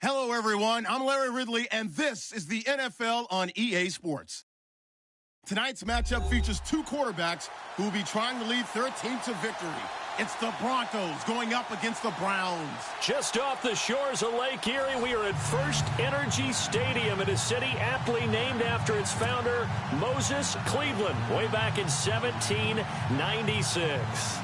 Hello, everyone. I'm Larry Ridley, and this is the NFL on EA Sports. Tonight's matchup features two quarterbacks who will be trying to lead their team to victory. It's the Broncos going up against the Browns. Just off the shores of Lake Erie, we are at First Energy Stadium in a city aptly named after its founder, Moses Cleveland, way back in 1796.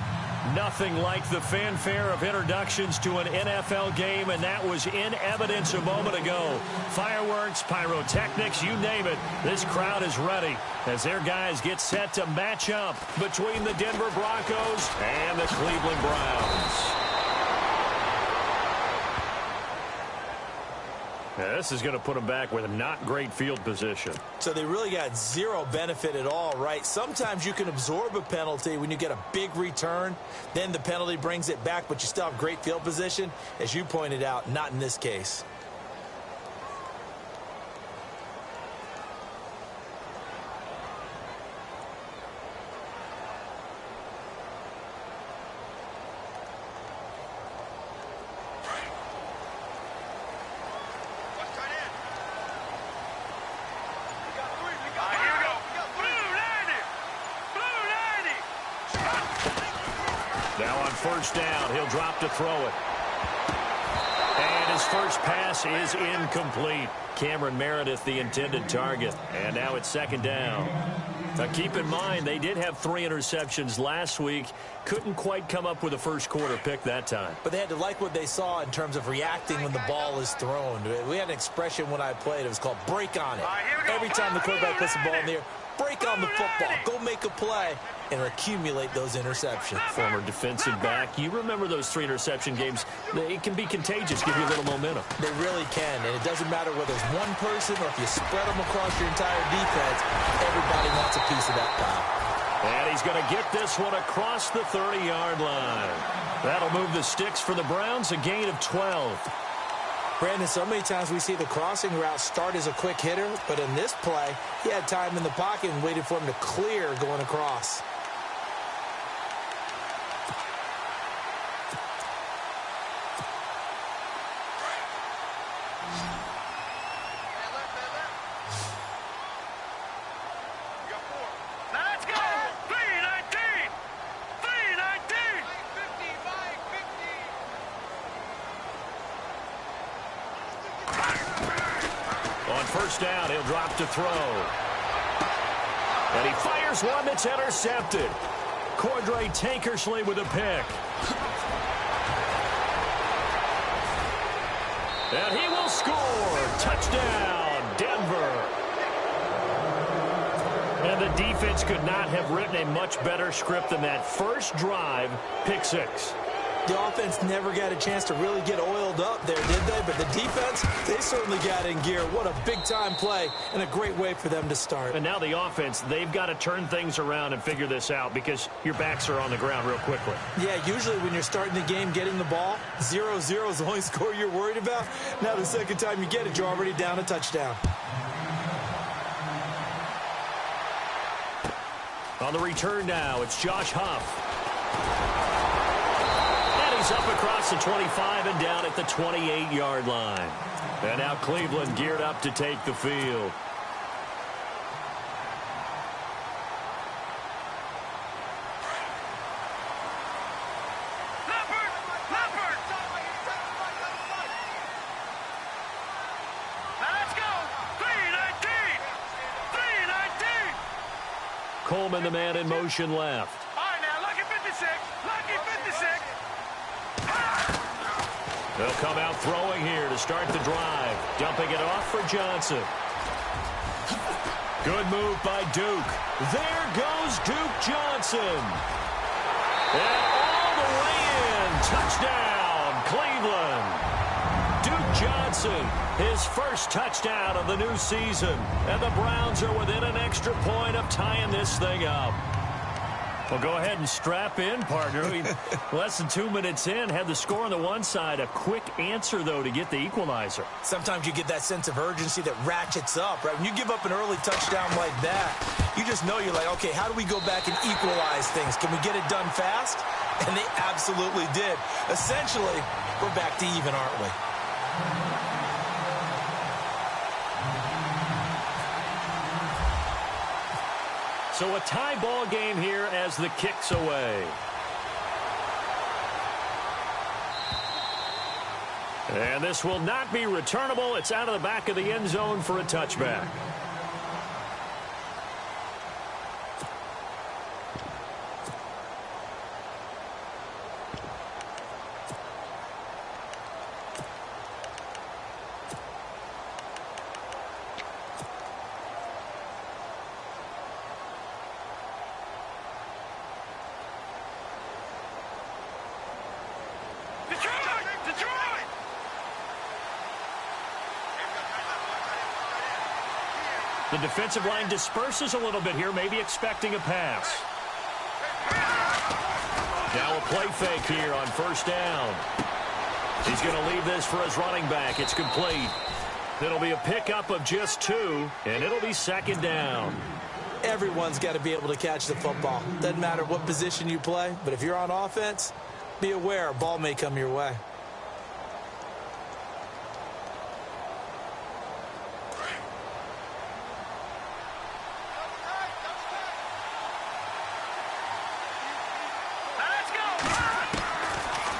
Nothing like the fanfare of introductions to an NFL game, and that was in evidence a moment ago. Fireworks, pyrotechnics, you name it. This crowd is ready as their guys get set to match up between the Denver Broncos and the Cleveland Browns. Now, this is going to put them back with a not great field position. So they really got zero benefit at all, right? Sometimes you can absorb a penalty when you get a big return. Then the penalty brings it back, but you still have great field position. As you pointed out, not in this case. Now on first down, he'll drop to throw it. And his first pass is incomplete. Cameron Meredith, the intended target. And now it's second down. Now keep in mind, they did have 3 interceptions last week. Couldn't quite come up with a first quarter pick that time. But they had to like what they saw in terms of reacting when the ball is thrown. We had an expression when I played. It was called break on it. Every time the quarterback puts the ball in the air, break on the football. Go make a play and accumulate those interceptions. Former defensive back. You remember those 3 interception games. It can be contagious, give you a little momentum. They really can, and it doesn't matter whether it's one person or if you spread them across your entire defense. Everybody wants a piece of that pie. And he's going to get this one across the 30-yard line. That'll move the sticks for the Browns, a gain of 12. Brandon, so many times we see the crossing route start as a quick hitter, but in this play, he had time in the pocket and waited for him to clear going across. First down, he'll drop to throw. And he fires one that's intercepted. Cordray Tankersley with a pick. And he will score. Touchdown, Denver. And the defense could not have written a much better script than that first drive, pick 6. The offense never got a chance to really get oiled up there, did they? But the defense, they certainly got in gear. What a big-time play and a great way for them to start. And now the offense, they've got to turn things around and figure this out because your backs are on the ground real quickly. Yeah, usually when you're starting the game getting the ball, 0-0 is the only score you're worried about. Now the second time you get it, you're already down a touchdown. On the return now, it's Josh Huff. He's up across the 25 and down at the 28-yard line. And now Cleveland geared up to take the field. Let's go! 319! 319! Coleman, the man in motion left. All right, now, lucky 56. Lucky 56. They'll come out throwing here to start the drive. Dumping it off for Johnson. Good move by Duke. There goes Duke Johnson. And all the way in. Touchdown, Cleveland. Duke Johnson, his first touchdown of the new season. And the Browns are within an extra point of tying this thing up. Well, go ahead and strap in, partner. Less than 2 minutes in, had the score on the one side. A quick answer, though, to get the equalizer. Sometimes you get that sense of urgency that ratchets up, right? When you give up an early touchdown like that, you just know you're like, okay, how do we go back and equalize things? Can we get it done fast? And they absolutely did. Essentially, we're back to even, aren't we? So a tie ball game here as the kick's away. And this will not be returnable. It's out of the back of the end zone for a touchback. The defensive line disperses a little bit here, maybe expecting a pass. Now a play fake here on first down. He's going to leave this for his running back. It's complete. It'll be a pickup of just 2, and it'll be second down. Everyone's got to be able to catch the football. Doesn't matter what position you play, but if you're on offense, be aware a ball may come your way.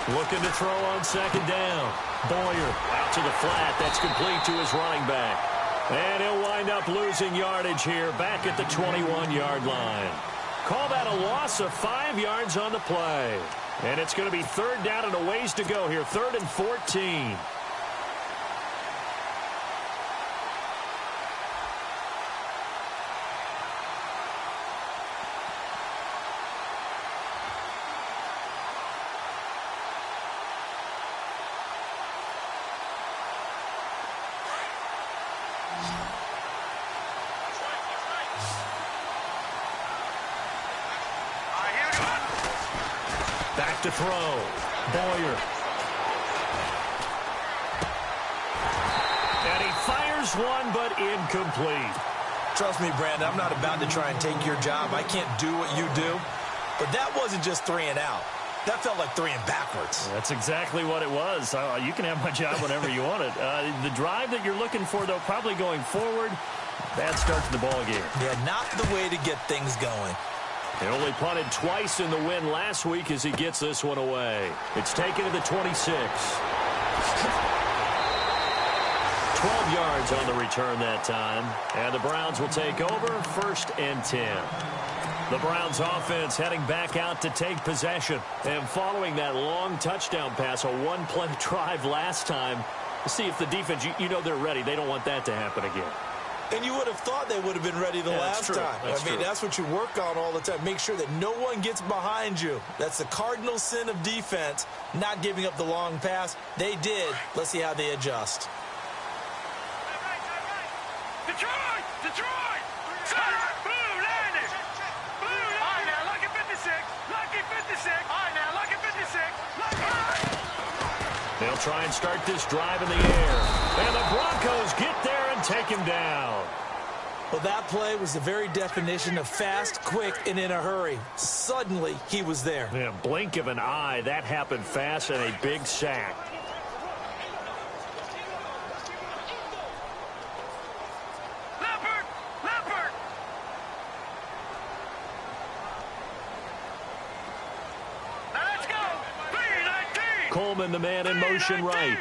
Looking to throw on second down. Boyer out to the flat. That's complete to his running back. And he'll wind up losing yardage here back at the 21-yard line. Call that a loss of 5 yards on the play. And it's going to be third down and a ways to go here. 3rd and 14. Back to throw. Boyer. And he fires one, but incomplete. Trust me, Brandon, I'm not about to try and take your job. I can't do what you do. But that wasn't just 3 and out. That felt like 3 and backwards. That's exactly what it was. You can have my job whenever you want it. The drive that you're looking for, though, probably going forward. Bad start to the ball game. Yeah, not the way to get things going. He only punted twice in the win last week as he gets this one away. It's taken to the 26. 12 yards on the return that time. And the Browns will take over 1st and 10. The Browns offense heading back out to take possession. And following that long touchdown pass, a one-play drive last time, to see if the defense, you know they're ready. They don't want that to happen again. And you would have thought they would have been ready the last time. That's what you work on all the time. Make sure that no one gets behind you. That's the cardinal sin of defense, not giving up the long pass. They did. Let's see how they adjust. Detroit! Detroit! Blue landing! Blue landing! All right, now, lucky 56. Lucky 56. All right, now, lucky 56. Lucky. They'll try and start this drive in the air. And the Broncos get there and take him down. Well, that play was the very definition of fast, quick, and in a hurry. Suddenly, he was there. Yeah, blink of an eye. That happened fast and a big sack. Leopard! Leopard! Now let's go! 3-19! Coleman, the man in motion right.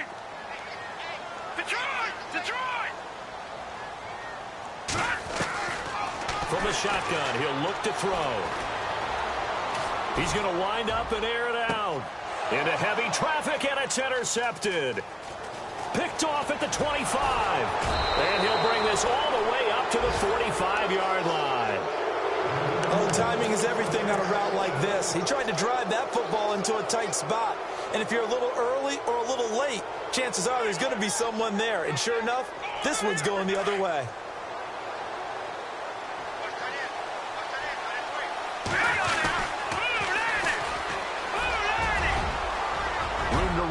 Detroit! Detroit! From the shotgun, he'll look to throw. He's going to wind up and air it out. Into heavy traffic, and it's intercepted. Picked off at the 25. And he'll bring this all the way up to the 45-yard line. Oh, timing is everything on a route like this. He tried to drive that football into a tight spot. And if you're a little early or a little late, chances are there's going to be someone there. And sure enough, this one's going the other way.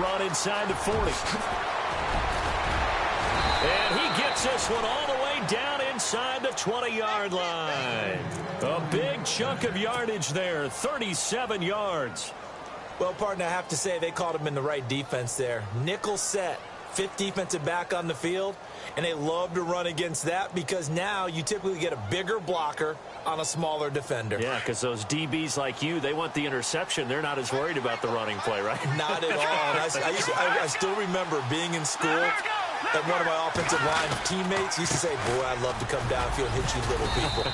Run inside the 40. And he gets this one all the way down inside the 20-yard line. A big chunk of yardage there, 37 yards. Well, partner, I have to say they caught him in the right defense there. Nickel set, fifth defensive back on the field, and they love to run against that because now you typically get a bigger blocker on a smaller defender. Yeah, because those DBs like you, they want the interception. They're not as worried about the running play, right? Not at all. I still remember being in school, and one of my offensive line teammates used to say, boy, I'd love to come downfield and hit you little people.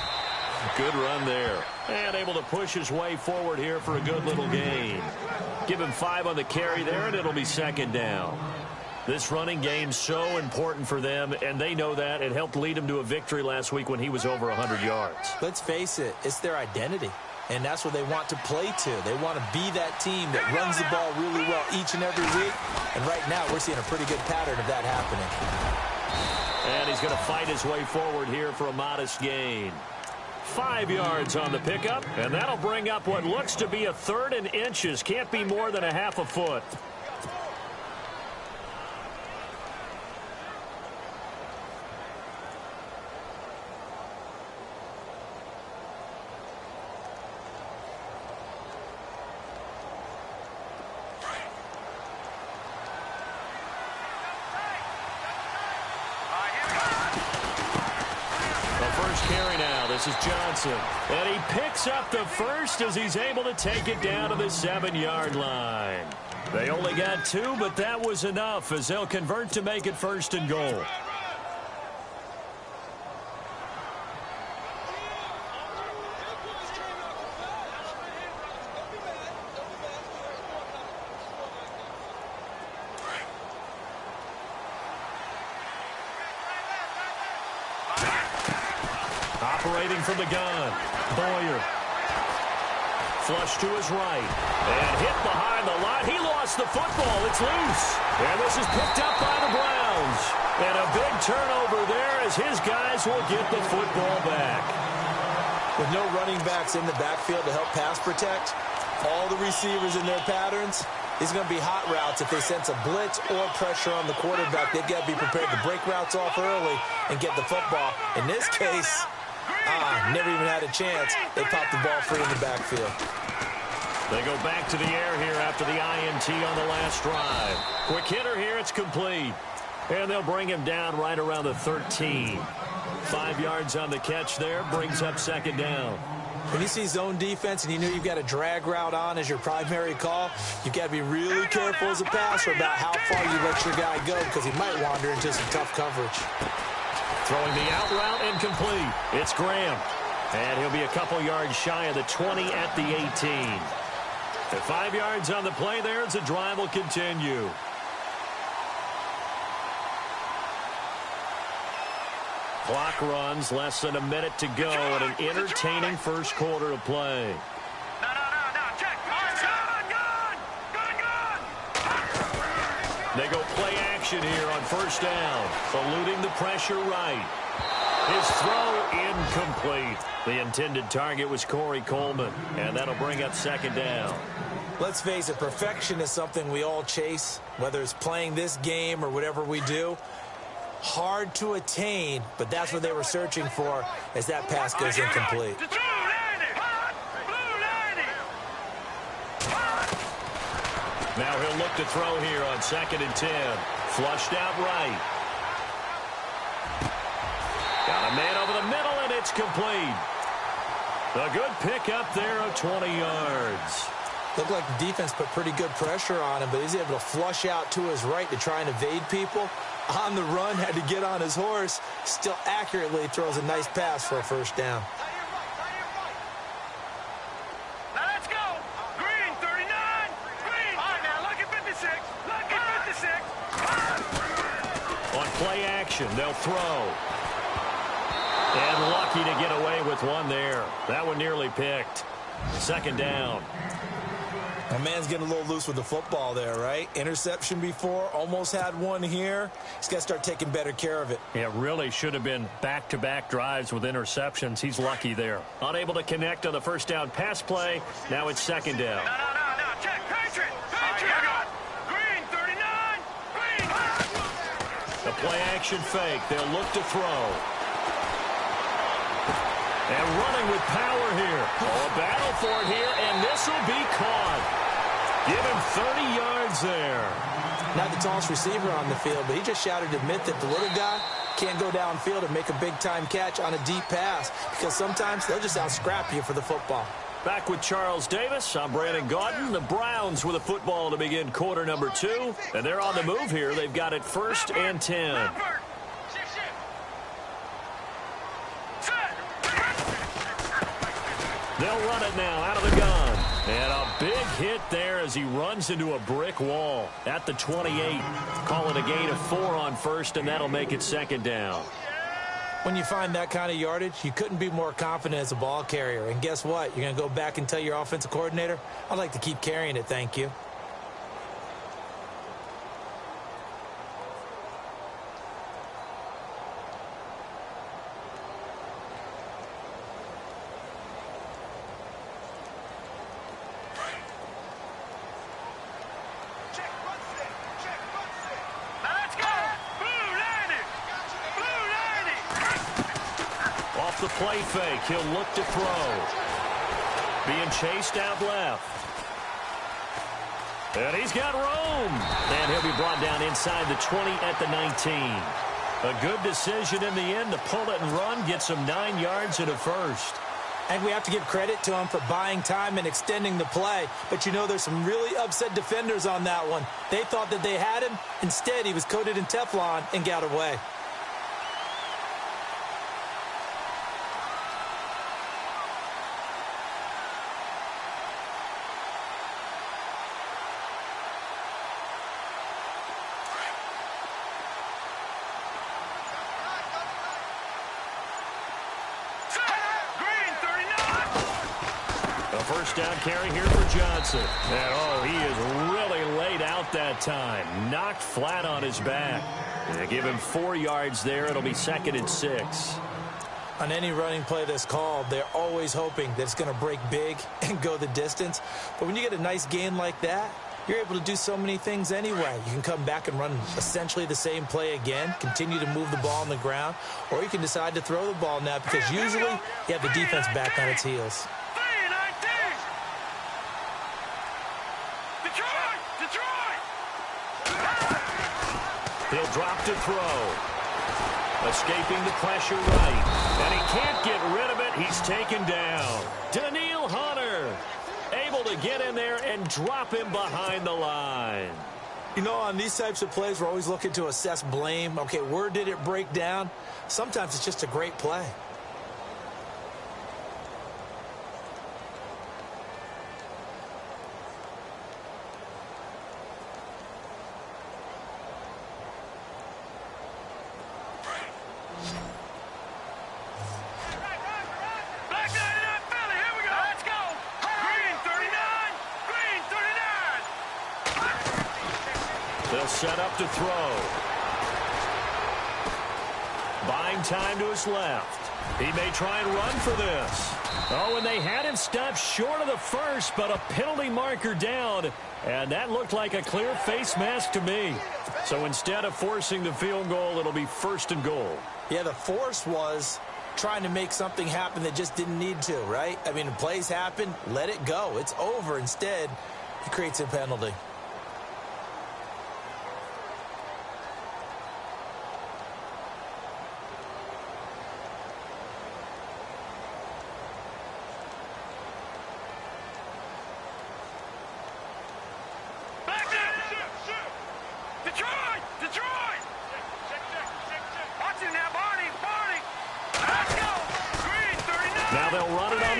Good run there. And able to push his way forward here for a good little gain. Give him 5 on the carry there, and it'll be second down. This running game's so important for them, and they know that. It helped lead him to a victory last week when he was over 100 yards. Let's face it, it's their identity, and that's what they want to play to. They want to be that team that runs the ball really well each and every week, and right now we're seeing a pretty good pattern of that happening. And he's going to fight his way forward here for a modest gain. 5 yards on the pickup, and that'll bring up what looks to be a 3rd and inches. Can't be more than a half a foot. This is Johnson, and he picks up the first as he's able to take it down to the 7-yard line. They only got 2, but that was enough as they'll convert to make it 1st and goal. Operating from the gun, Boyer. Flush to his right. And hit behind the line. He lost the football. It's loose. And this is picked up by the Browns. And a big turnover there as his guys will get the football back. With no running backs in the backfield to help pass protect, all the receivers in their patterns, these are going to be hot routes. If they sense a blitz or pressure on the quarterback, they've got to be prepared to break routes off early and get the football. In this case, never even had a chance. They popped the ball free in the backfield. They go back to the air here after the INT on the last drive. Quick hitter here, it's complete. And they'll bring him down right around the 13. 5 yards on the catch there, brings up 2nd down. When you see zone defense and you know you've got a drag route on as your primary call, you've got to be really careful as a passer about how far you let your guy go because he might wander into some tough coverage. Throwing the out route incomplete. It's Graham. And he'll be a couple yards shy of the 20 at the 18. At 5 yards on the play there as the drive will continue. Clock runs, less than a minute to go, and an entertaining first quarter of play. They go play action here on 1st down, eluding the pressure right. His throw incomplete. The intended target was Corey Coleman, and that'll bring up 2nd down. Let's face it, perfection is something we all chase, whether it's playing this game or whatever we do. Hard to attain, but that's what they were searching for as that pass goes incomplete. Now he'll look to throw here on 2nd and 10. Flushed out right. Got a man over the middle, and it's complete. A good pickup there of 20 yards. Looked like the defense put pretty good pressure on him, but he's able to flush out to his right to try and evade people. On the run, had to get on his horse. Still accurately throws a nice pass for a 1st down. Now let's go. Green, 39. Green. All right, now look at 56. Look at 56. On play action, they'll throw. And lucky to get away with one there. That one nearly picked. 2nd down. My man's getting a little loose with the football there, right? Interception before, almost had one here. He's got to start taking better care of it. It really should have been back-to-back drives with interceptions. He's lucky there. Unable to connect on the 1st down pass play. Now it's 2nd down. No. Check. Patriot. Green, 39. Green. The play action fake. They'll look to throw. And running with power here. Oh, a battle for it here, and this will be caught. Give him 30 yards there. Not the tallest receiver on the field, but he just shouted to admit that the little guy can't go downfield and make a big-time catch on a deep pass because sometimes they'll just out-scrap you for the football. Back with Charles Davis, I'm Brandon Gaudin. The Browns with a football to begin quarter number 2, and they're on the move here. They've got it 1st and 10. They'll run it now out of the gun. And a big hit there as he runs into a brick wall at the 28. Call it a gain of 4 on 1st, and that'll make it 2nd down. When you find that kind of yardage, you couldn't be more confident as a ball carrier. And guess what? You're going to go back and tell your offensive coordinator, I'd like to keep carrying it, thank you. The play fake. He'll look to throw. Being chased out left. And he's got room. And he'll be brought down inside the 20 at the 19. A good decision in the end to pull it and run. Gets him 9 yards and a first. And we have to give credit to him for buying time and extending the play. But you know there's some really upset defenders on that one. They thought that they had him. Instead, he was coated in Teflon and got away. First down carry here for Johnson. And, oh, he is really laid out that time. Knocked flat on his back. They give him 4 yards there. It'll be 2nd and 6. On any running play that's called, they're always hoping that it's going to break big and go the distance. But when you get a nice gain like that, you're able to do so many things anyway. You can come back and run essentially the same play again, continue to move the ball on the ground, or you can decide to throw the ball now because usually you have the defense back on its heels. He'll drop to throw. Escaping the pressure right. And he can't get rid of it. He's taken down. Daniil Hunter able to get in there and drop him behind the line. You know, on these types of plays, we're always looking to assess blame. Okay, where did it break down? Sometimes it's just a great play. Set up to throw. Buying time to his left. He may try and run for this. Oh, and they had him stopped short of the first, but a penalty marker down. And that looked like a clear face mask to me. So instead of forcing the field goal, it'll be 1st and goal. Yeah, the force was trying to make something happen that just didn't need to, right? I mean, the plays happen, let it go. It's over. Instead, he creates a penalty.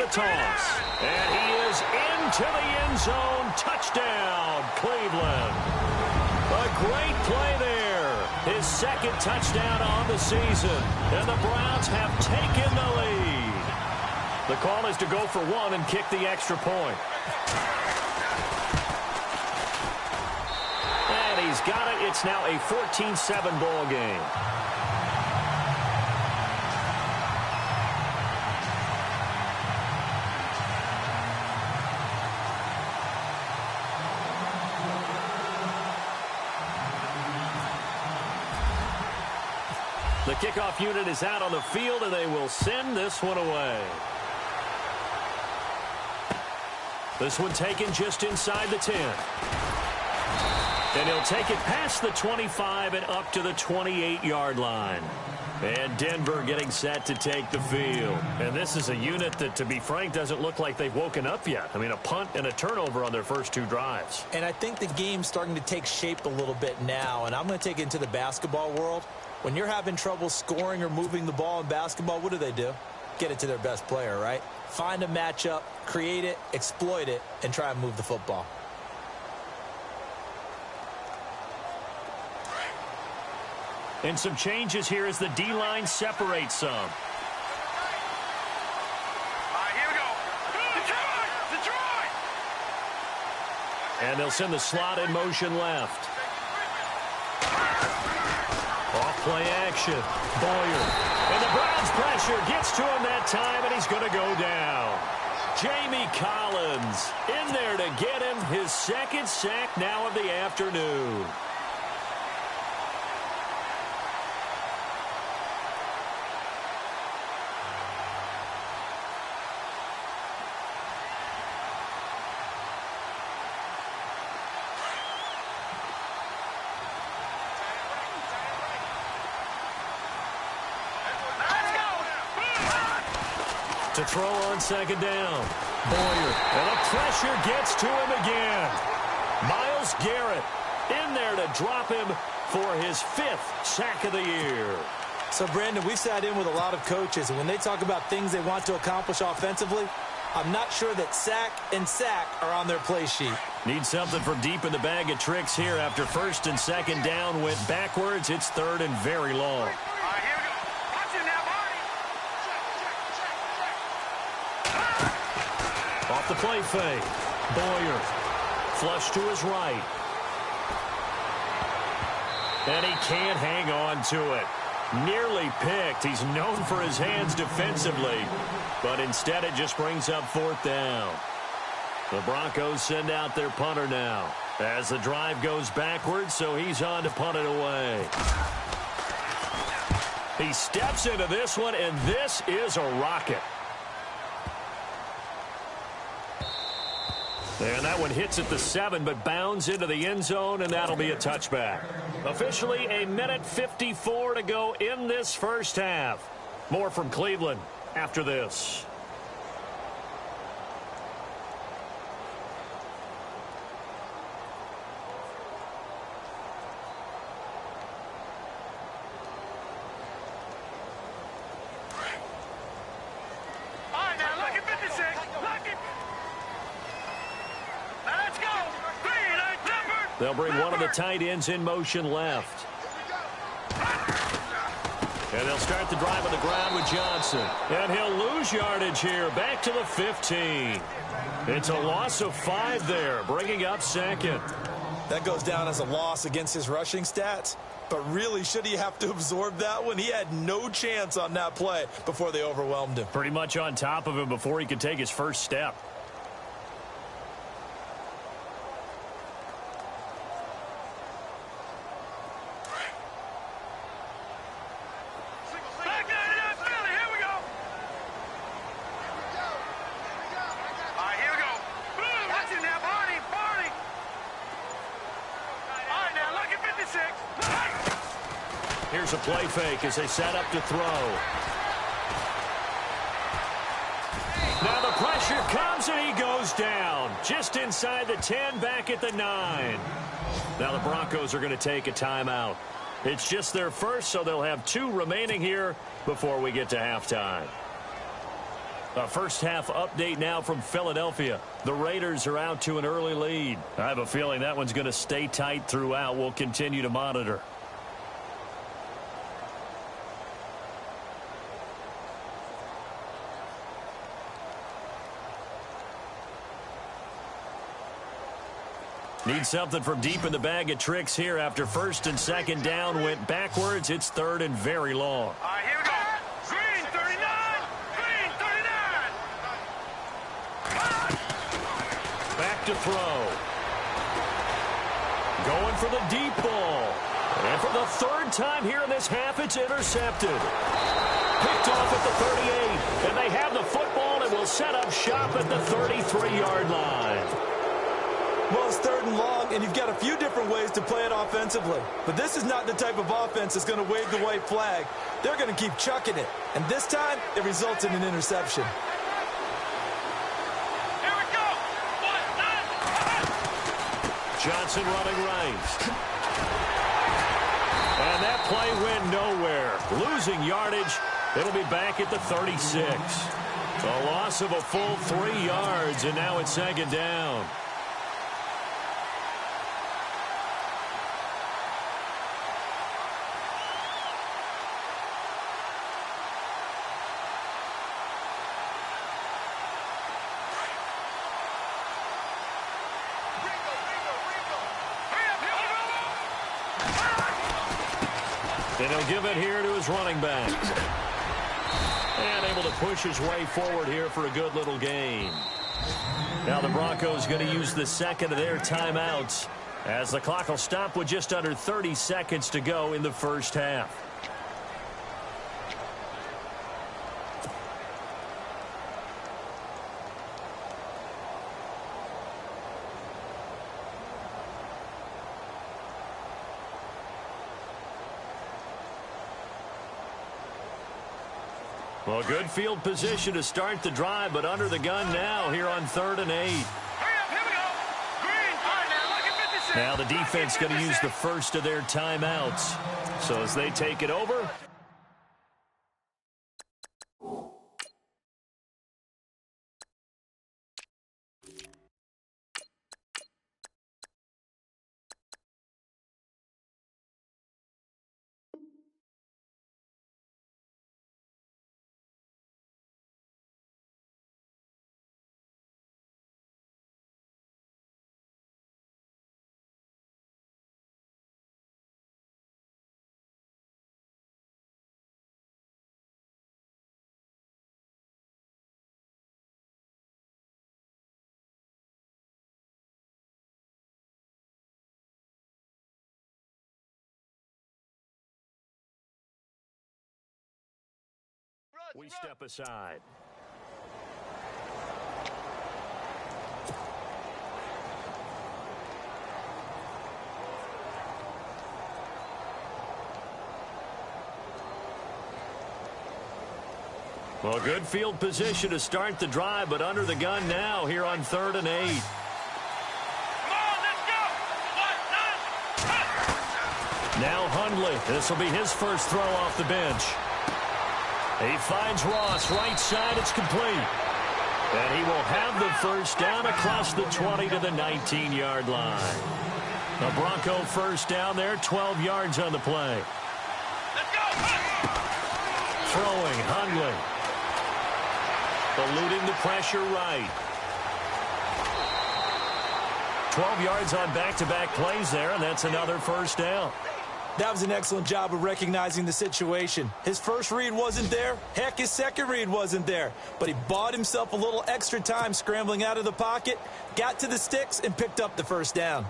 Toss. And he is into the end zone. Touchdown, Cleveland. A great play there. His 2nd touchdown on the season. And the Browns have taken the lead. The call is to go for 1 and kick the extra point. And he's got it. It's now a 14-7 ball game. The kickoff unit is out on the field, and they will send this one away. This one taken just inside the 10. And he'll take it past the 25 and up to the 28-yard line. And Denver getting set to take the field. And this is a unit that, to be frank, doesn't look like they've woken up yet. I mean, a punt and a turnover on their first 2 drives. And I think the game's starting to take shape a little bit now. And I'm going to take it into the basketball world. When you're having trouble scoring or moving the ball in basketball, what do? Get it to their best player, right? Find a matchup, create it, exploit it, and try and move the football. And some changes here as the D-line separates some. All right, here we go. Detroit! And they'll send the slot in motion left. Off play action. Boyer. And the Browns pressure gets to him that time, and he's going to go down. Jamie Collins in there to get him his second sack now of the afternoon. To throw on second down. Boyer. And the pressure gets to him again. Myles Garrett in there to drop him for his 5th sack of the year. So, Brandon, we've sat in with a lot of coaches, and when they talk about things they want to accomplish offensively, I'm not sure that sack and sack are on their play sheet. Need something from deep in the bag of tricks here after first and second down went backwards. It's 3rd and very long. Off the play fake. Boyer. Flush to his right. And he can't hang on to it. Nearly picked. He's known for his hands defensively. But instead it just brings up 4th down. The Broncos send out their punter now. As the drive goes backwards, so he's on to punt it away. He steps into this one, and this is a rocket. And that one hits at the 7, but bounds into the end zone, and that'll be a touchback. Officially, 1:54 to go in this first half. More from Cleveland after this. They'll bring one of the tight ends in motion left. And they'll start the drive on the ground with Johnson. And he'll lose yardage here, back to the 15. It's a loss of 5 there, bringing up 2nd. That goes down as a loss against his rushing stats. But really, should he have to absorb that one? He had no chance on that play before they overwhelmed him. Pretty much on top of him before he could take his first step. Here's a play fake as they set up to throw. Now the pressure comes and he goes down. Just inside the 10, back at the 9. Now the Broncos are going to take a timeout. It's just their first, so they'll have 2 remaining here before we get to halftime. A first half update now from Philadelphia. The Raiders are out to an early lead. I have a feeling that one's going to stay tight throughout. We'll continue to monitor. Need something from deep in the bag of tricks here after first and second down went backwards. It's 3rd and very long. All right, here we go. Green 39. Green 39. Back to throw. Going for the deep ball. And for the 3rd time here in this half, it's intercepted. Picked off at the 38. And they have the football and will set up shop at the 33-yard line. Well, it's 3rd and long, and you've got a few different ways to play it offensively. But this is not the type of offense that's going to wave the white flag. They're going to keep chucking it. And this time, it results in an interception. Here we go. Johnson running right. And that play went nowhere. Losing yardage. It'll be back at the 36. A loss of a full 3 yards, and now it's 2nd down. And he'll give it here to his running back. And able to push his way forward here for a good little gain. Now the Broncos going to use the 2nd of their timeouts as the clock will stop with just under 30 seconds to go in the first half. Well, good field position to start the drive, but under the gun now here on 3rd and 8. Now the defense going to use the first of their timeouts. So as they take it over. We step aside. Well, good field position to start the drive, but under the gun now here on 3rd and 8. Come on, let's go. Now Hundley. This will be his first throw off the bench. He finds Ross right side. It's complete. And he will have the first down across the 20 to the 19-yard line. A Bronco first down there, 12 yards on the play. Let's go. Throwing Hundley. Eluding the pressure right. 12 yards on back-to-back plays there, and that's another first down. That was an excellent job of recognizing the situation. His first read wasn't there. Heck, his second read wasn't there. But he bought himself a little extra time scrambling out of the pocket, got to the sticks, and picked up the first down.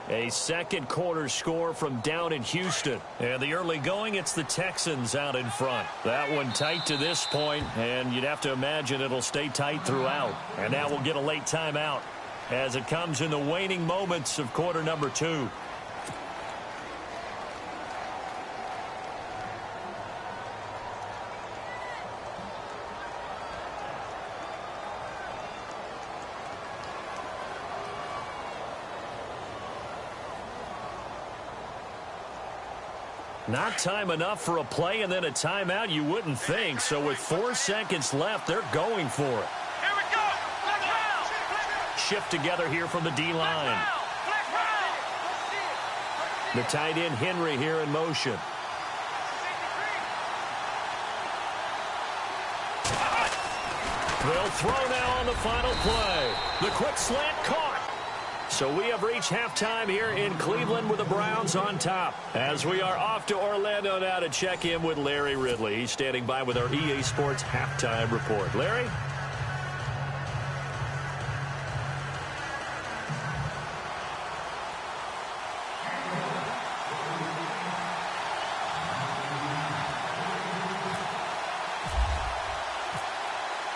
A second quarter score from down in Houston. And the early going, it's the Texans out in front. That one tight to this point, and you'd have to imagine it'll stay tight throughout. And now we'll get a late timeout as it comes in the waning moments of quarter number 2. Not time enough for a play and then a timeout, you wouldn't think. So with 4 seconds left, they're going for it. Here we go. Let's round. Shift together here from the D-line. The tight end Henry here in motion. They'll throw now on the final play. The quick slant caught. So we have reached halftime here in Cleveland with the Browns on top. As we are off to Orlando now to check in with Larry Ridley. He's standing by with our EA Sports halftime report. Larry?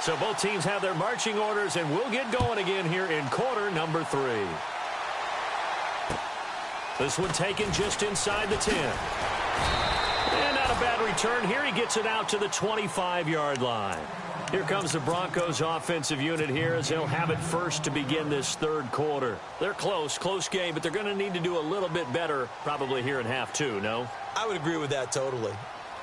So both teams have their marching orders, and we'll get going again here in quarter number 3. This one taken just inside the 10. And not a bad return here. He gets it out to the 25-yard line. Here comes the Broncos offensive unit here as they'll have it first to begin this third quarter. They're close game, but they're going to need to do a little bit better probably here in half two, no? I would agree with that totally.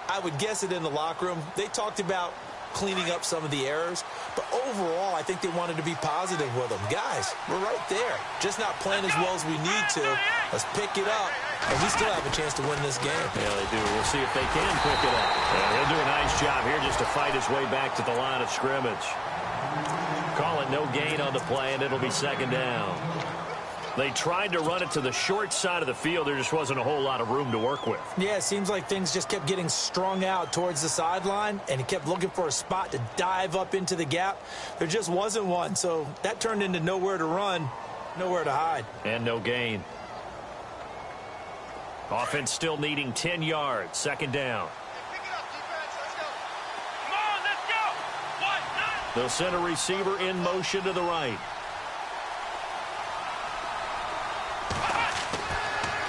I would guess it in the locker room. They talked about cleaning up some of the errors, but overall I think they wanted to be positive with them. Guys, we're right there. Just not playing as well as we need to. Let's pick it up, and we still have a chance to win this game. Yeah, they do. We'll see if they can pick it up. And he'll do a nice job here just to fight his way back to the line of scrimmage. Call it no gain on the play, and it'll be second down. They tried to run it to the short side of the field. There just wasn't a whole lot of room to work with. Yeah, it seems like things just kept getting strung out towards the sideline, and he kept looking for a spot to dive up into the gap. There just wasn't one, so that turned into nowhere to run, nowhere to hide. And no gain. Offense still needing 10 yards. Second down. Come on, let's go. They'll send a receiver in motion to the right.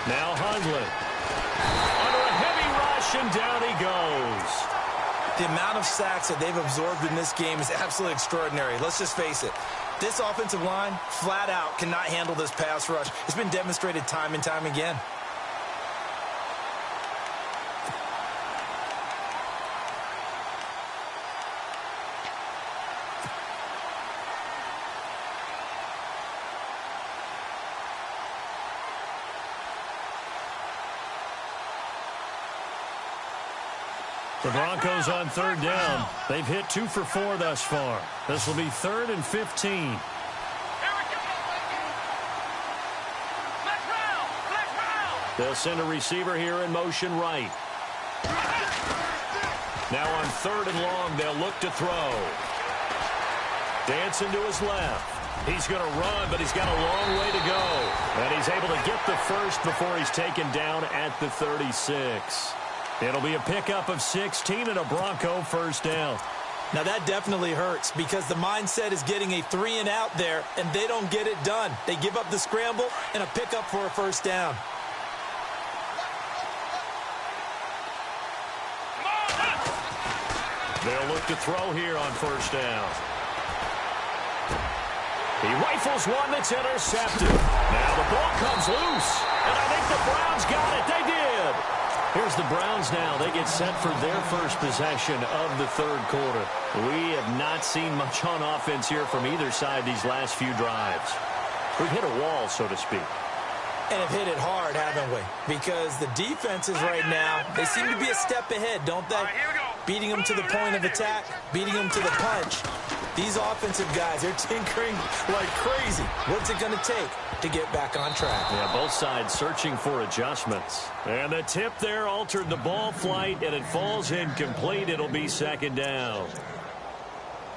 Now Hundley. Under a heavy rush, and down he goes. The amount of sacks that they've absorbed in this game is absolutely extraordinary. Let's just face it. This offensive line, flat out, cannot handle this pass rush. It's been demonstrated time and time again. The Broncos on third down. They've hit 2 for 4 thus far. This will be 3rd and 15. Here we go. Let's round. They'll send a receiver here in motion right. Now on 3rd and long, they'll look to throw. Dancing to his left. He's going to run, but he's got a long way to go. And he's able to get the first before he's taken down at the 36. It'll be a pickup of 16 and a Bronco first down. Now that definitely hurts because the mindset is getting a 3-and-out there, and they don't get it done. They give up the scramble and a pickup for a first down. They'll look to throw here on first down. He rifles one that's intercepted. Now the ball comes loose, and I think the Browns got it. They did. Here's the Browns now. They get set for their first possession of the third quarter. We have not seen much on offense here from either side these last few drives. We've hit a wall, so to speak. And have hit it hard, haven't we? Because the defenses right now, they seem to be a step ahead, don't they? Beating them to the point of attack, beating them to the punch. These offensive guys, they're tinkering like crazy. What's it going to take to get back on track? Yeah, both sides searching for adjustments. And the tip there altered the ball flight, and it falls incomplete. It'll be second down.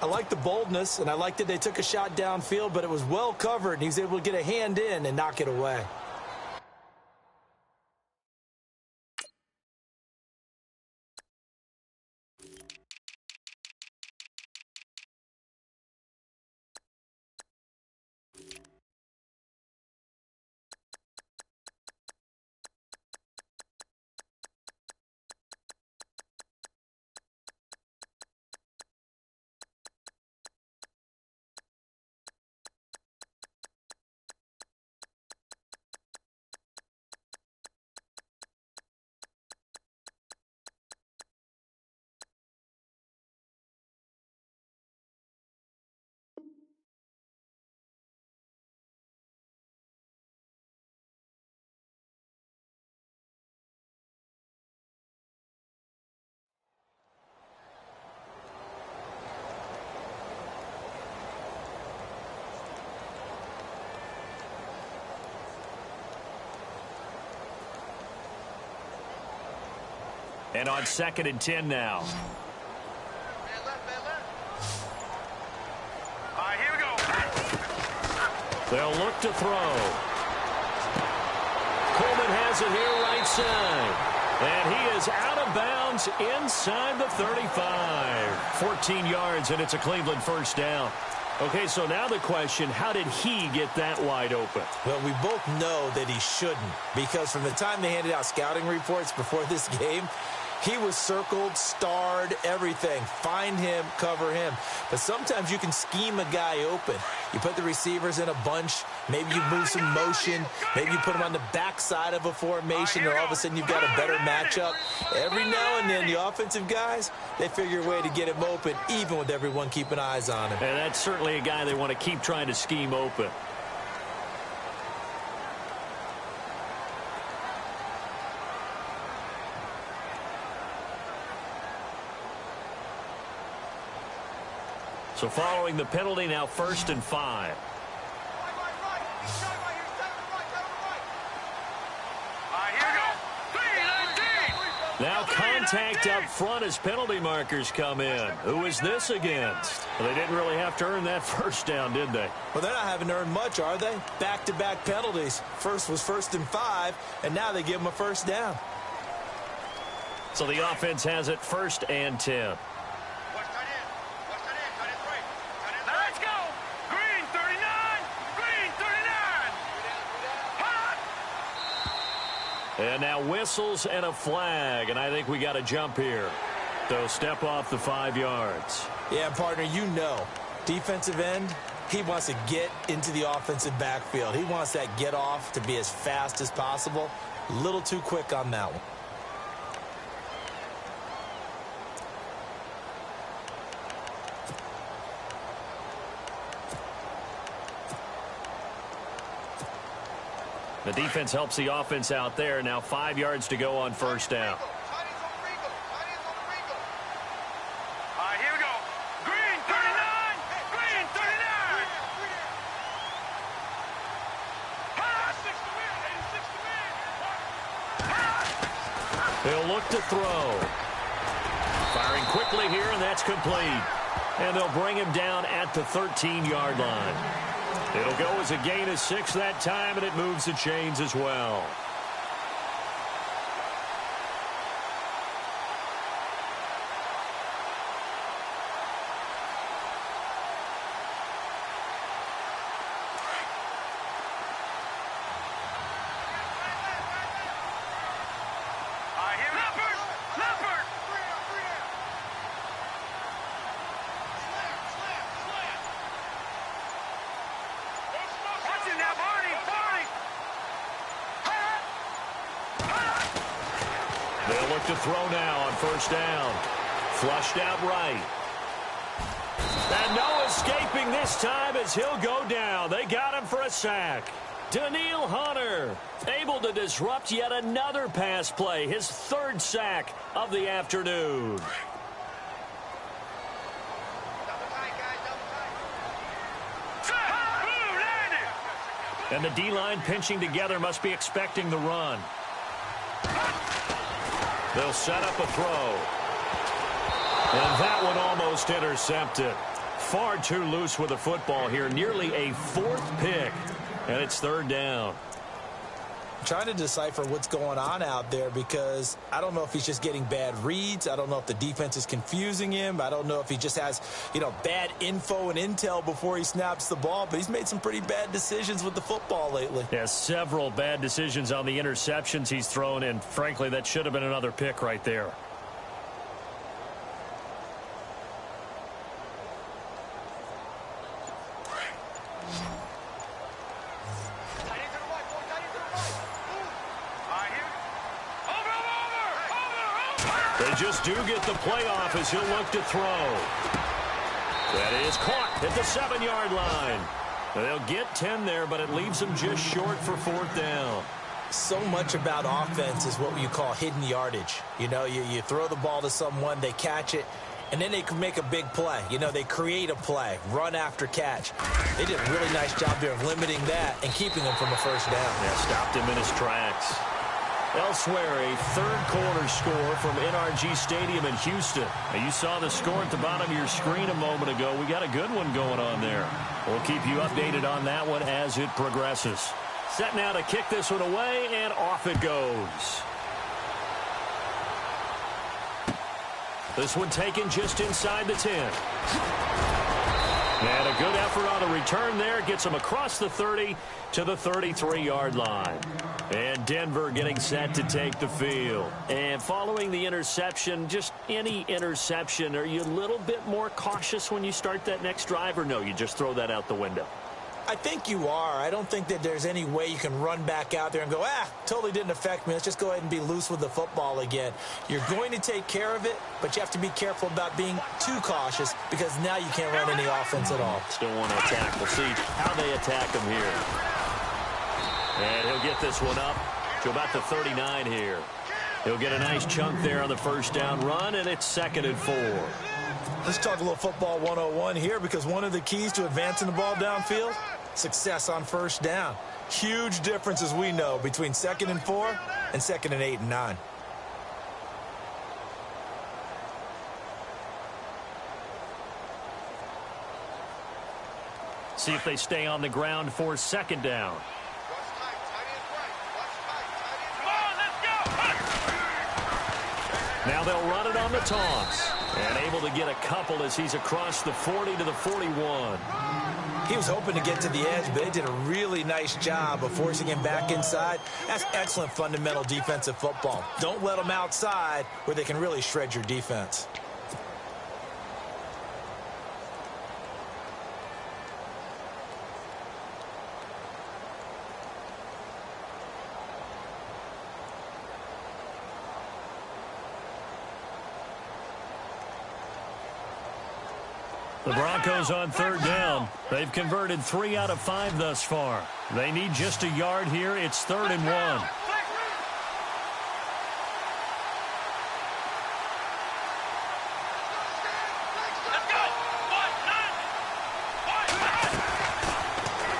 I like the boldness, and I like that they took a shot downfield, but it was well covered, and he was able to get a hand in and knock it away. And on 2nd and 10 now. All right, here we go. They'll look to throw. Coleman has it here right side. And he is out of bounds inside the 35. 14 yards, and it's a Cleveland first down. Okay, so now the question, how did he get that wide open? Well, we both know that he shouldn't, because from the time they handed out scouting reports before this game, he was circled, starred, everything. Find him, cover him. But sometimes you can scheme a guy open. You put the receivers in a bunch. Maybe you move some motion. Maybe you put them on the backside of a formation, and all of a sudden you've got a better matchup. Every now and then, the offensive guys, they figure a way to get him open, even with everyone keeping eyes on him. And that's certainly a guy they want to keep trying to scheme open. So following the penalty, now 1st and 5. Now contact up front as penalty markers come in. Who is this against? Well, they didn't really have to earn that first down, did they? Well, they're not having to earn much, are they? Back-to-back penalties. First was 1st and 5, and now they give them a first down. So the offense has it 1st and 10. Let's go! Green 39! Green 39! And now whistles and a flag, and I think we got a jump here. They'll step off the 5 yards. Yeah, partner, you know, defensive end, he wants to get into the offensive backfield. He wants that get off to be as fast as possible. A little too quick on that one. The defense helps the offense out there. Now 5 yards to go on 1st down. All right, here we go. Green 39! Green 39! They'll look to throw. Firing quickly here, and that's complete. And they'll bring him down at the 13-yard line. It'll go as a gain of 6 that time, and it moves the chains as well. They'll look to throw now on 1st down. Flushed out right. And no escaping this time as he'll go down. They got him for a sack. Daniil Hunter able to disrupt yet another pass play. His 3rd sack of the afternoon. And the D-line pinching together must be expecting the run. They'll set up a throw. And that one almost intercepted. Far too loose with the football here. Nearly a 4th pick. And it's 3rd down. I'm trying to decipher what's going on out there because I don't know if he's just getting bad reads. I don't know if the defense is confusing him. I don't know if he just has, bad info and intel before he snaps the ball. But he's made some pretty bad decisions with the football lately. Yeah, several bad decisions on the interceptions he's thrown. And frankly, that should have been another pick right there. They just do get the playoff as he'll look to throw. That is caught at the 7-yard line. They'll get 10 there, but it leaves them just short for 4th down. So much about offense is what you call hidden yardage. You throw the ball to someone, they catch it, and then they can make a big play. They create a play, run after catch. They did a really nice job there of limiting that and keeping him from a 1st down. Yeah, stopped him in his tracks. Elsewhere, a 3rd quarter score from NRG Stadium in Houston. Now, you saw the score at the bottom of your screen a moment ago. We got a good one going on there. We'll keep you updated on that one as it progresses. Set now to kick this one away, and off it goes. This one taken just inside the 10. And a good effort on the return there. Gets him across the 30 to the 33-yard line. And Denver getting set to take the field. And following the interception, just any interception, are you a little bit more cautious when you start that next drive, or no, you just throw that out the window? I think you are. I don't think that there's any way you can run back out there and go, totally didn't affect me. Let's just go ahead and be loose with the football again. You're going to take care of it, but you have to be careful about being too cautious because now you can't run any offense at all. Still want to attack. We'll see how they attack him here. And he'll get this one up to about the 39 here. He'll get a nice chunk there on the first down run, and it's 2nd and 4. Let's talk a little football 101 here, because one of the keys to advancing the ball downfield, success on first down. Huge difference, as we know, between 2nd and 4 and 2nd and 8 and 9. See if they stay on the ground for 2nd down. Now they'll run it on the toss. And able to get a couple as he's across the 40 to the 41. He was hoping to get to the edge, but they did a really nice job of forcing him back inside. That's excellent fundamental defensive football. Don't let them outside where they can really shred your defense. The Broncos on 3rd down. They've converted 3 out of 5 thus far. They need just a yard here. It's 3rd and 1.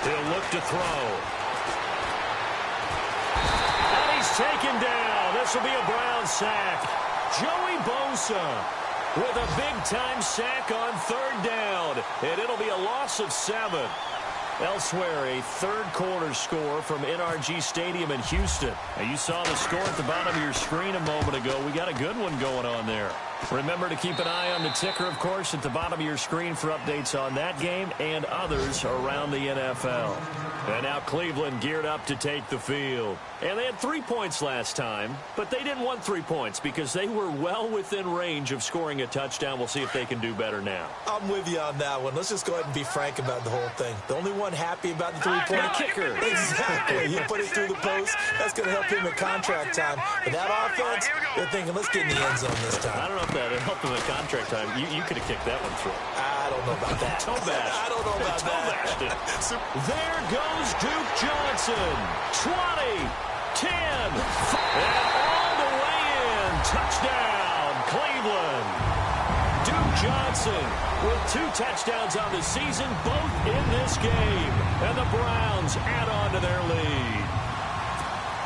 He'll look to throw. And he's taken down. This will be a Brown sack. Joey Bosa with a big-time sack on 3rd down. And it'll be a loss of 7. Elsewhere, a third-quarter score from NRG Stadium in Houston. Now, you saw the score at the bottom of your screen a moment ago. We got a good one going on there. Remember to keep an eye on the ticker, of course, at the bottom of your screen for updates on that game and others around the NFL. And now Cleveland geared up to take the field. And they had 3 points last time, but they didn't want 3 points because they were well within range of scoring a touchdown. We'll see if they can do better now. I'm with you on that one. Let's just go ahead and be frank about the whole thing. The only one happy about the three-point kicker. Exactly. He put it through the post. That's going to help him at contract time. But that offense, they're thinking, let's get in the end zone this time. I don't know if that helped him at contract time. You could have kicked that one through. I don't know about that. Toe bash. I don't know about that. There goes Duke Johnson. 20, 10, and all the way in. Touchdown, Cleveland. Duke Johnson with 2 touchdowns on the season, both in this game. And the Browns add on to their lead.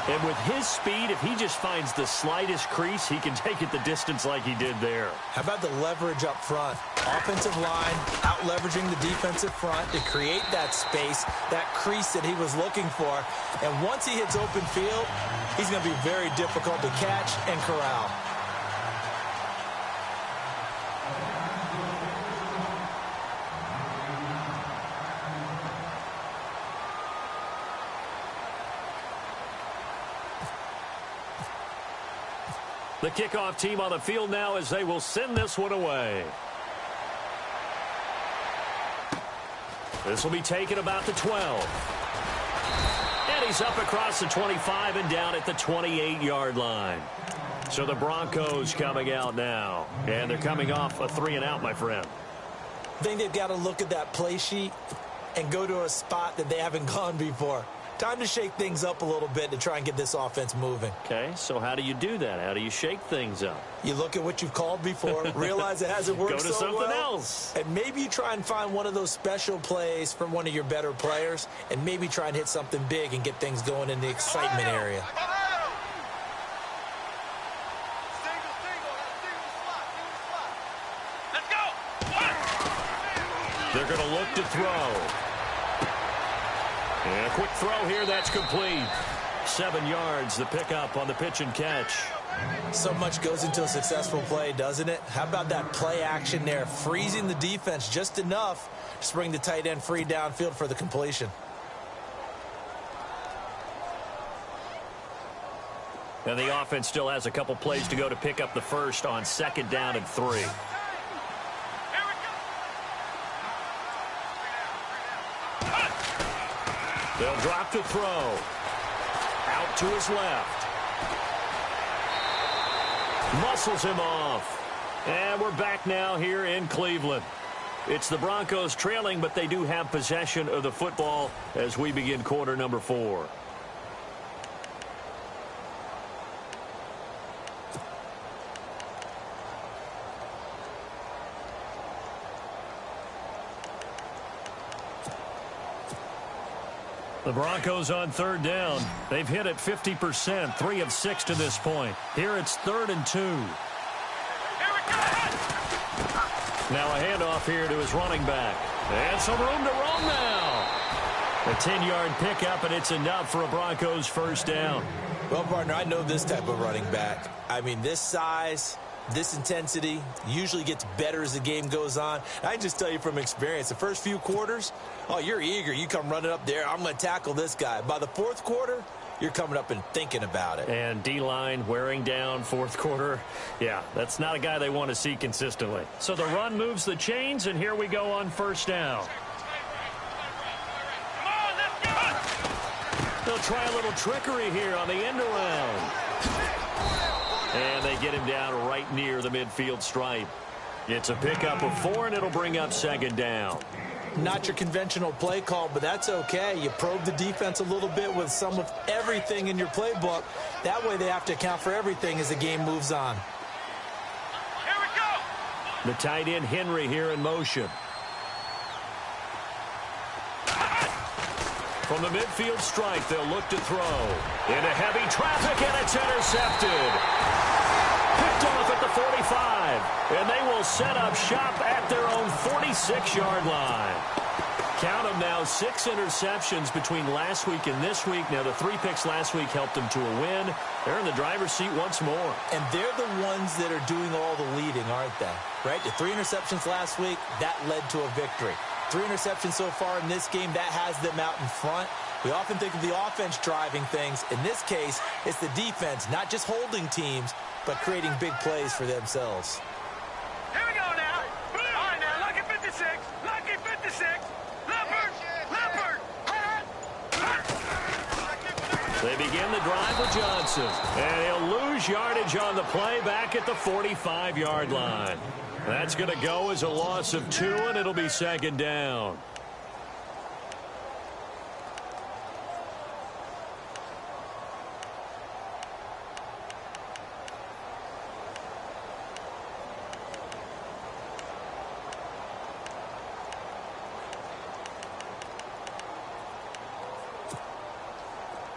And with his speed, if he just finds the slightest crease, he can take it the distance like he did there. How about the leverage up front? Offensive line out-leveraging the defensive front to create that space, that crease that he was looking for. And once he hits open field, he's going to be very difficult to catch and corral. The kickoff team on the field now as they will send this one away. This will be taken about the 12. And he's up across the 25 and down at the 28-yard line. So the Broncos coming out now. And they're coming off a 3-and-out, my friend. I think they've got to look at that play sheet and go to a spot that they haven't gone before. Time to shake things up a little bit to try and get this offense moving. Okay, so how do you do that? How do you shake things up? You look at what you've called before, realize it hasn't worked so well. Go to something else. And maybe you try and find one of those special plays from one of your better players, and maybe try and hit something big and get things going in the excitement area. Let's go. They're going to look to throw. And a quick throw here, that's complete. 7 yards, the pickup on the pitch and catch. So much goes into a successful play, doesn't it? How about that play action there, freezing the defense just enough to bring the tight end free downfield for the completion. And the offense still has a couple plays to go to pick up the first on 2nd down and 3. They'll drop to throw. Out to his left. Muscles him off. And we're back now here in Cleveland. It's the Broncos trailing, but they do have possession of the football as we begin quarter number 4. The Broncos on 3rd down. They've hit it 50%, 3 of 6 to this point. Here it's 3rd and 2. Now a handoff here to his running back. And some room to roam now. A 10-yard pickup, and it's enough for a Broncos first down. Well, partner, I know this type of running back. I mean, this size, this intensity usually gets better as the game goes on. I can just tell you from experience, the first few quarters, oh, you're eager. You come running up there, I'm going to tackle this guy. By the 4th quarter, you're coming up and thinking about it. And D-line wearing down 4th quarter. Yeah, that's not a guy they want to see consistently. So the run moves the chains, and here we go on 1st down. They'll try a little trickery here on the end around. And they get him down right near the midfield stripe. It's a pickup of 4, and it'll bring up 2nd down. Not your conventional play call, but that's okay. You probe the defense a little bit with some of everything in your playbook. That way they have to account for everything as the game moves on. Here we go. The tight end Henry here in motion. From the midfield stripe, they'll look to throw. Into heavy traffic, and it's intercepted. Picked off at the 45, and they will set up shop at their own 46-yard line. Count them now, 6 interceptions between last week and this week. Now, the 3 picks last week helped them to a win. They're in the driver's seat once more. And they're the ones that are doing all the leading, aren't they? Right? The 3 interceptions last week, that led to a victory. 3 interceptions so far in this game, that has them out in front. We often think of the offense driving things. In this case, it's the defense, not just holding teams, but creating big plays for themselves. Here we go now. All right, now, lucky 56. Lucky 56. Leopard. Leopard. They begin the drive with Johnson. And he'll lose yardage on the play back at the 45-yard line. That's going to go as a loss of 2, and it'll be 2nd down.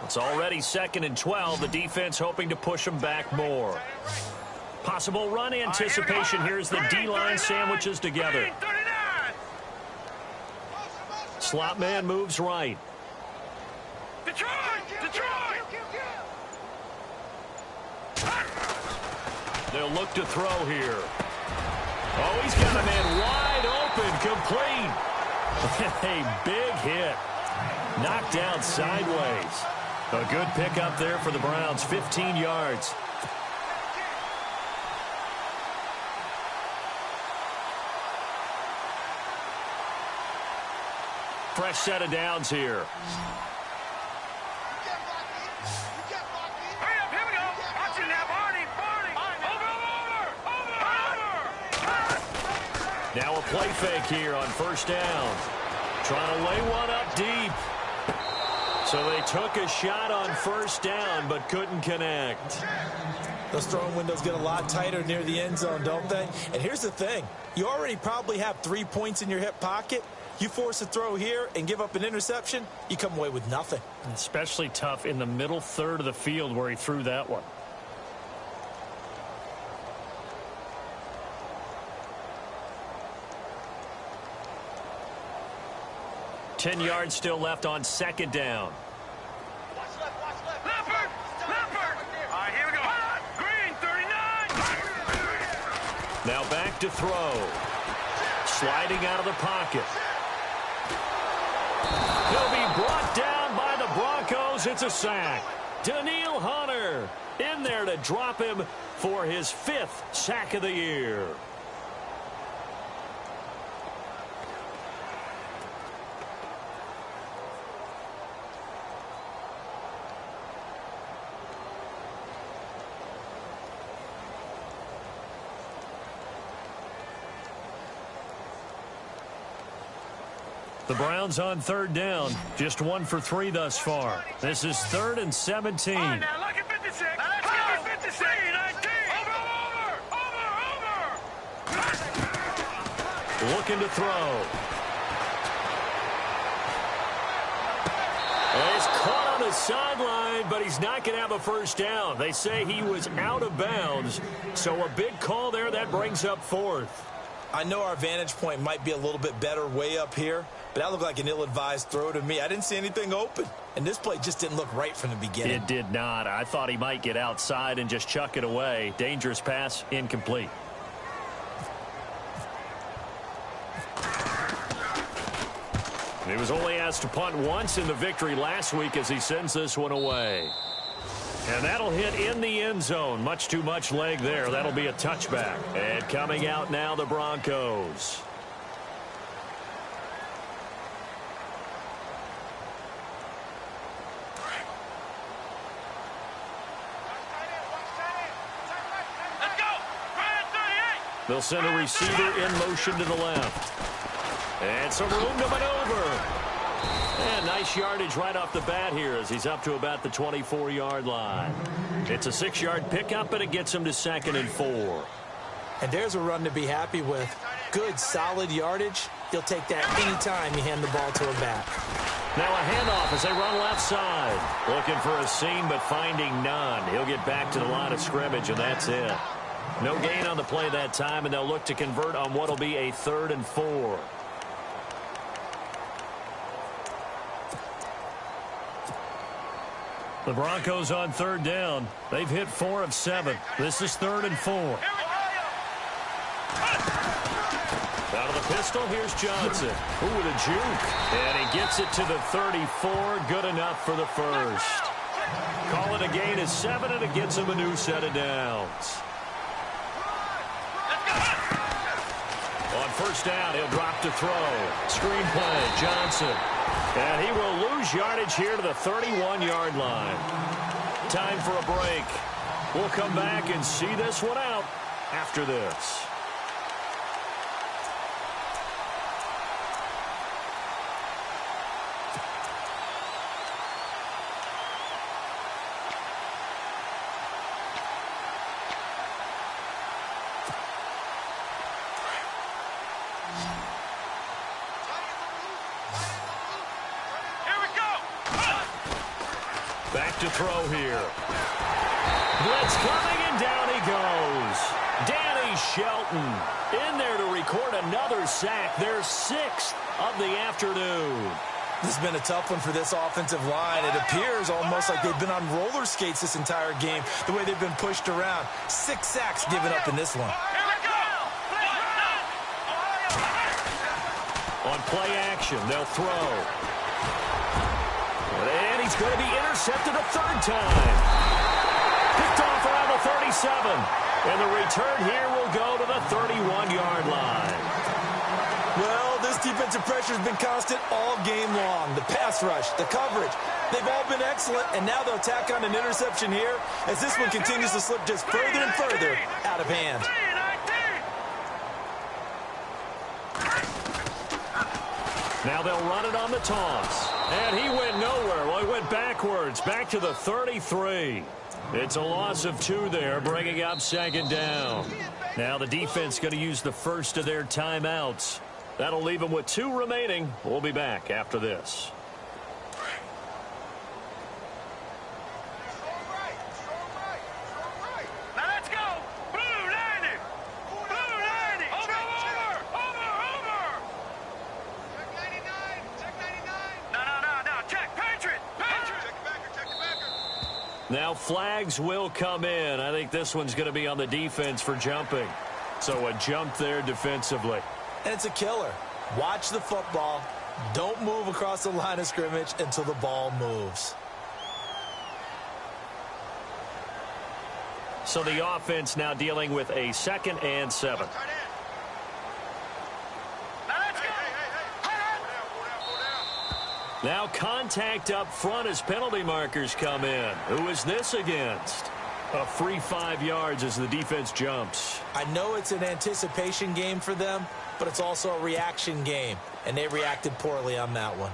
It's already 2nd and 12. The defense hoping to push them back more. Possible run anticipation. Here's the D-line sandwiches together. Slot man moves right. Detroit! Detroit! They'll look to throw here. Oh, he's got a man wide open, complete. A big hit. Knocked down sideways. A good pickup there for the Browns, 15 yards. Fresh set of downs here. Hurry up, here we go. Watch it now, Barney. Over. Now a play fake here on 1st down. Trying to lay one up deep. So they took a shot on 1st down, but couldn't connect. Those throwing windows get a lot tighter near the end zone, don't they? And here's the thing. You already probably have 3 points in your hip pocket. You force a throw here and give up an interception, you come away with nothing. Especially tough in the middle third of the field where he threw that one. Ten yards still left on 2nd down. Watch left. Leopard! Leopard! All right, here we go. Green, 39. Now back to throw. Sliding out of the pocket. He'll be brought down by the Broncos. It's a sack. Danielle Hunter in there to drop him for his 5th sack of the year. The Browns on 3rd down. Just 1 for 3 thus far. This is 3rd and 17. Now look at 56. Now let's go. 56. 19. Over. Looking to throw. He's caught on the sideline, but he's not going to have a first down. They say he was out of bounds. So a big call there. That brings up 4th. I know our vantage point might be a little bit better way up here, but that looked like an ill-advised throw to me. I didn't see anything open, and this play just didn't look right from the beginning. It did not. I thought he might get outside and just chuck it away. Dangerous pass, incomplete. He was only asked to punt once in the victory last week as he sends this one away. And that'll hit in the end zone. Much too much leg there. That'll be a touchback. And coming out now, the Broncos. Let's go. Brian 38. They'll send a receiver in motion to the left. And some room to maneuver. And nice yardage right off the bat here as he's up to about the 24-yard line. It's a 6-yard pickup, and it gets him to 2nd and 4. And there's a run to be happy with. Good, solid yardage. He'll take that anytime you hand the ball to him back. Now a handoff as they run left side. Looking for a seam, but finding none. He'll get back to the line of scrimmage, and that's it. No gain on the play that time, and they'll look to convert on what will be a 3rd and 4. The Broncos on 3rd down. They've hit 4 of 7. This is 3rd and 4. Out of the pistol, here's Johnson. Ooh, with a juke. And he gets it to the 34. Good enough for the first. Call it a gain of 7, and it gets him a new set of downs. On 1st down, he'll drop to throw. Screen play, Johnson. And he will lose yardage here to the 31-yard line. Time for a break. We'll come back and see this one out after this. Back to throw here. Blitz coming, and down he goes. Danny Shelton in there to record another sack. Their 6th of the afternoon. This has been a tough one for this offensive line. It appears almost like they've been on roller skates this entire game, the way they've been pushed around. 6 sacks given up in this one. On play action, they'll throw. And he's going to be intercepted a 3rd time. Picked off around the 37. And the return here will go to the 31-yard line. Well, this defensive pressure has been constant all game long. The pass rush, the coverage, they've all been excellent, and now they'll tack on an interception here as this one continues to slip just further and further out of hand. Now they'll run it on the toss. And he went nowhere. Well, he went backwards, back to the 33. It's a loss of 2 there, bringing up 2nd down. Now the defense going to use the first of their timeouts. That'll leave them with 2 remaining. We'll be back after this. Now flags will come in. I think this one's going to be on the defense for jumping. So a jump there defensively. And it's a killer. Watch the football. Don't move across the line of scrimmage until the ball moves. So the offense now dealing with a 2nd and 7. Now contact up front as penalty markers come in. Who is this against? A free 5 yards as the defense jumps. I know it's an anticipation game for them, but it's also a reaction game, and they reacted poorly on that one.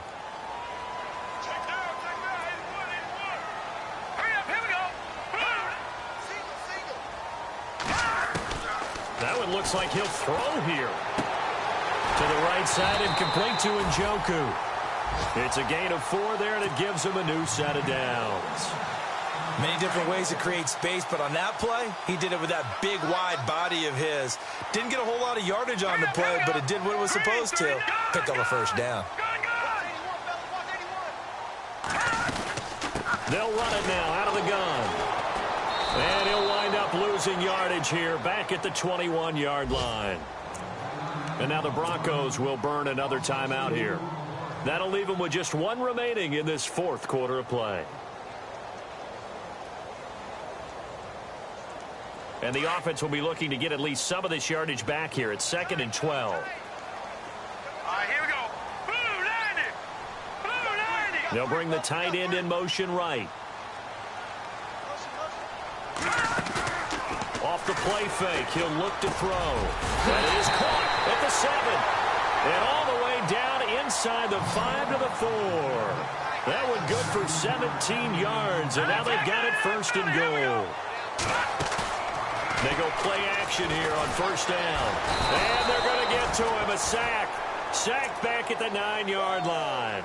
That one looks like he'll throw here. To the right side and complete to Njoku. It's a gain of 4 there, and it gives him a new set of downs. Many different ways to create space, but on that play, he did it with that big, wide body of his. Didn't get a whole lot of yardage on the play, but it did what it was supposed to. Pick up a first down. They'll run it now out of the gun. And he'll wind up losing yardage here back at the 21-yard line. And now the Broncos will burn another timeout here. That'll leave them with just 1 remaining in this 4th quarter of play. And the offense will be looking to get at least some of this yardage back here. It's 2nd and 12. All right, here we go. Blue 90. Blue 90. They'll bring the tight end in motion right. Off the play fake, he'll look to throw. That is caught at the 7. And all the way down inside the 5 to the 4. That one good for 17 yards, and now they've got it 1st and goal. They go play action here on 1st down. And they're going to get to him, a sack. Sacked back at the 9-yard line.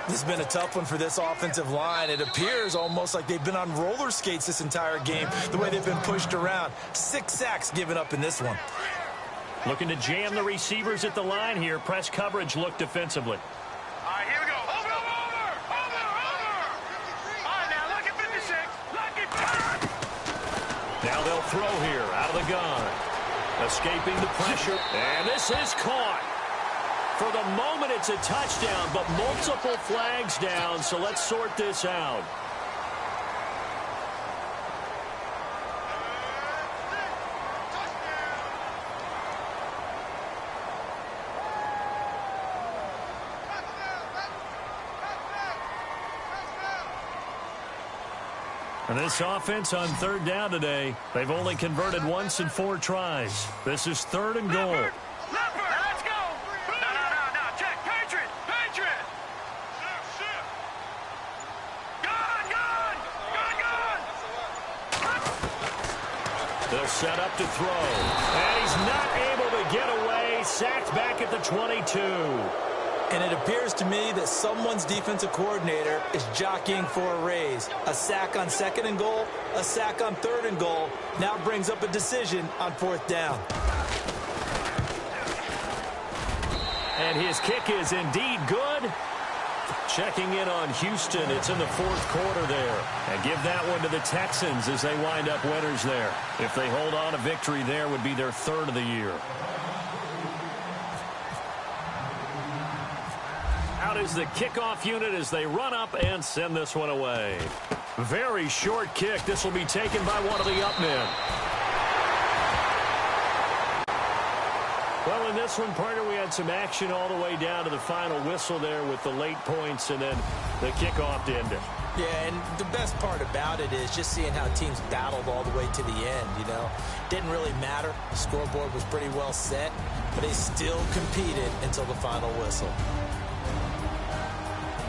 This has been a tough one for this offensive line. It appears almost like they've been on roller skates this entire game, the way they've been pushed around. 6 sacks given up in this one. Looking to jam the receivers at the line here. Press coverage look defensively. All right, here we go. Over. All right, now look at 56. Look at 50. Now they'll throw here out of the gun. Escaping the pressure. And this is caught. For the moment, it's a touchdown, but multiple flags down, so let's sort this out. And this offense on 3rd down today, they've only converted once in 4 tries. This is 3rd and goal. Leopard, let's go. No. Check. Patriot. Gun. They'll set up to throw. And he's not able to get away. Sacked back at the 22. And it appears to me that someone's defensive coordinator is jockeying for a raise. A sack on 2nd and goal, a sack on 3rd and goal. Now brings up a decision on 4th down. And his kick is indeed good. Checking in on Houston. It's in the 4th quarter there. And give that one to the Texans as they wind up winners there. If they hold on, a victory there would be their 3rd of the year. Out is the kickoff unit as they run up and send this one away. Very short kick. This will be taken by one of the up men. Well, in this one, partner, we had some action all the way down to the final whistle there with the late points and then the kickoff to end it. Yeah, and the best part about it is just seeing how teams battled all the way to the end, you know. Didn't really matter. The scoreboard was pretty well set, but they still competed until the final whistle.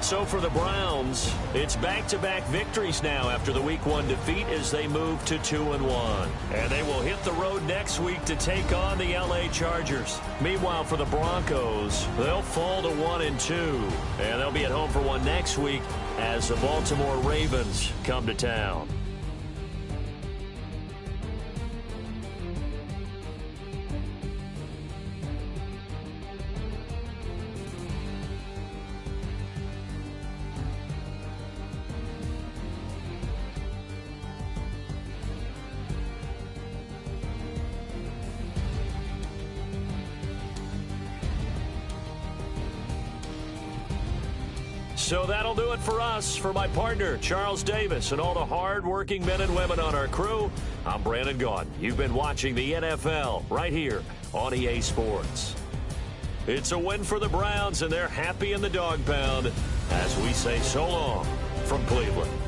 So for the Browns, it's back-to-back victories now after the Week 1 defeat as they move to 2-1. And they will hit the road next week to take on the L.A. Chargers. Meanwhile, for the Broncos, they'll fall to 1-2. And they'll be at home for one next week as the Baltimore Ravens come to town. So that'll do it for us. For my partner, Charles Davis, and all the hard-working men and women on our crew, I'm Brandon Gaudin. You've been watching the NFL right here on EA Sports. It's a win for the Browns, and they're happy in the dog pound as we say so long from Cleveland.